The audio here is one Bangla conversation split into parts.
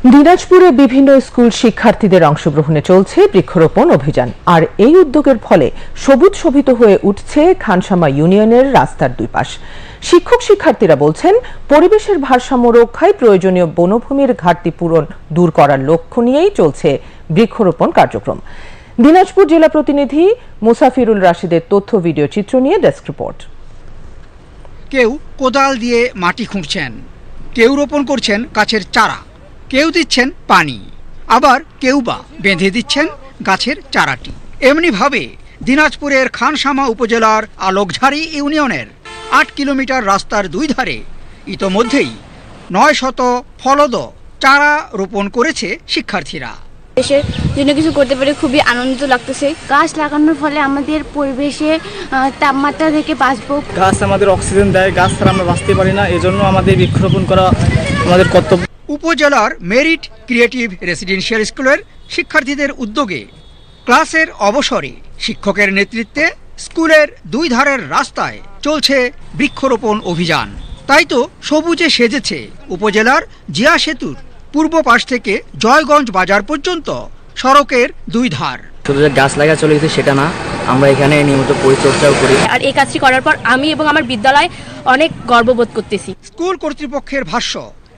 দিনাজপুরে বিভিন্ন স্কুল শিক্ষার্থীদের অংশগ্রহণে চলছে বৃক্ষরোপণ অভিযান। আর এই উদ্যোগের ফলে সবুজ শোভিত হয়ে উঠছে খানসামা ইউনিয়নের রাস্তার দুই পাশ। শিক্ষক শিক্ষার্থীরা বলছেন, পরিবেশের ভারসাম্য রক্ষায় প্রয়োজনীয় বনভূমির ঘাটতি পূরণ দূর করার লক্ষ্য নিয়েই চলছে বৃক্ষরোপণ কার্যক্রম। দিনাজপুর জেলা প্রতিনিধি মুসাফিরুল রাশিদের তথ্য ভিডিও চিত্র নিয়ে ডেস্ক রিপোর্ট। কেউ কোদাল দিয়ে মাটি খুঁড়ছেন, কেউ রোপণ করছেন গাছের চারা, কেউ দিচ্ছেন পানি, আবার কেউ বা বেঁধে দিচ্ছেন গাছের চারাটি। এমনিভাবে দিনাজপুরের খানসামা উপজেলার আলোকঝাড়ি ইউনিয়নের ৮ কিলোমিটার রাস্তার দুই ধারে ইতোমধ্যেই ৯০০ ফলদ চারা রোপণ করেছে শিক্ষার্থীরা। দেশের জন্য কিছু করতে পেরে খুবই আনন্দিত লাগতেছে। গাছ লাগানোর ফলে আমাদের পরিবেশে তাপমাত্রা থেকে বাঁচবো। গাছ আমাদের অক্সিজেন দেয়, গাছ ছাড়া আমরা বাঁচতে পারি না, এজন্য আমাদের বৃক্ষরোপণ করা আমাদের কর্তব্য। উপজেলার মেরিট ক্রিয়েটিভ রেসিডেন্সিয়াল স্কুলের শিক্ষার্থীদের উদ্যোগে ক্লাসের অবসরে শিক্ষকের নেতৃত্বে স্কুলের দুই ধারের রাস্তায় চলছে বৃক্ষরোপণ অভিযান। তাই তো সবুজে সেজেছে উপজেলার জিয়া সেতুর পূর্ব পাশ থেকে জয়গঞ্জ বাজার পর্যন্ত সড়কের দুই ধার। শুধু যে গাছ লাগা চলে গেছে সেটা না, আমরা এখানে নিয়মিত পরিচর্যাও করি। আর এই কাজটি করার পর আমি এবং আমার বিদ্যালয় অনেক গর্ববোধ করতেছি। স্কুল কর্তৃপক্ষের ভাষ্য,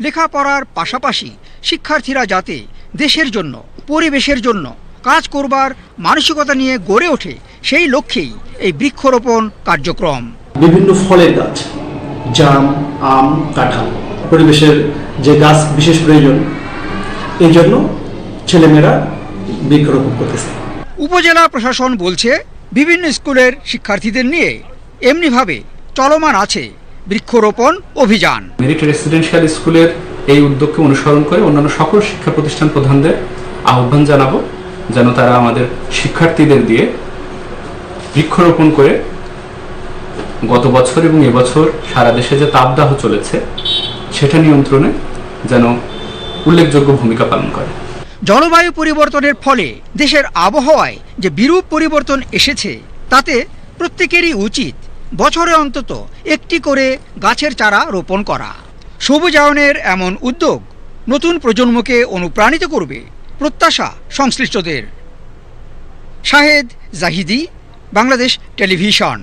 লেখাপড়ার পাশাপাশি শিক্ষার্থীরা যাতে দেশের জন্য, পরিবেশের জন্য কাজ করবার মানসিকতা নিয়ে গড়ে ওঠে, সেই লক্ষ্যেই এই বৃক্ষরোপণ কার্যক্রম। বিভিন্ন ফলের গাছ, জাম, আম, কাঁঠাল, পরিবেশের যে গাছ বিশেষ প্রয়োজন, এই জন্য ছেলেমেয়েরা বৃক্ষরোপণ করতেছে। উপজেলা প্রশাসন বলছে, বিভিন্ন স্কুলের শিক্ষার্থীদের নিয়ে এমনিভাবে চলমান আছে বৃক্ষরোপণ অভিযান। মেরিট রেসিডেন্সিয়াল স্কুলের এই উদ্যোগকে অনুসরণ করে অন্যান্য সকল শিক্ষা প্রতিষ্ঠান প্রধানদের আহ্বান জানাবো, যেন তারা আমাদের শিক্ষার্থীদের দিয়ে বৃক্ষরোপণ করে গত বছর এবং এবছর সারা দেশে যে তাপদাহ চলেছে সেটা নিয়ন্ত্রণে যেন উল্লেখযোগ্য ভূমিকা পালন করে। জলবায়ু পরিবর্তনের ফলে দেশের আবহাওয়ায় যে বিরূপ পরিবর্তন এসেছে, তাতে প্রত্যেকেরই উচিত বছরে অন্তত একটি করে গাছের চারা রোপণ করা। সবুজায়নের এমন উদ্যোগ নতুন প্রজন্মকে অনুপ্রাণিত করবে, প্রত্যাশা সংশ্লিষ্টদের। শাহেদ জাহিদি, বাংলাদেশ টেলিভিশন।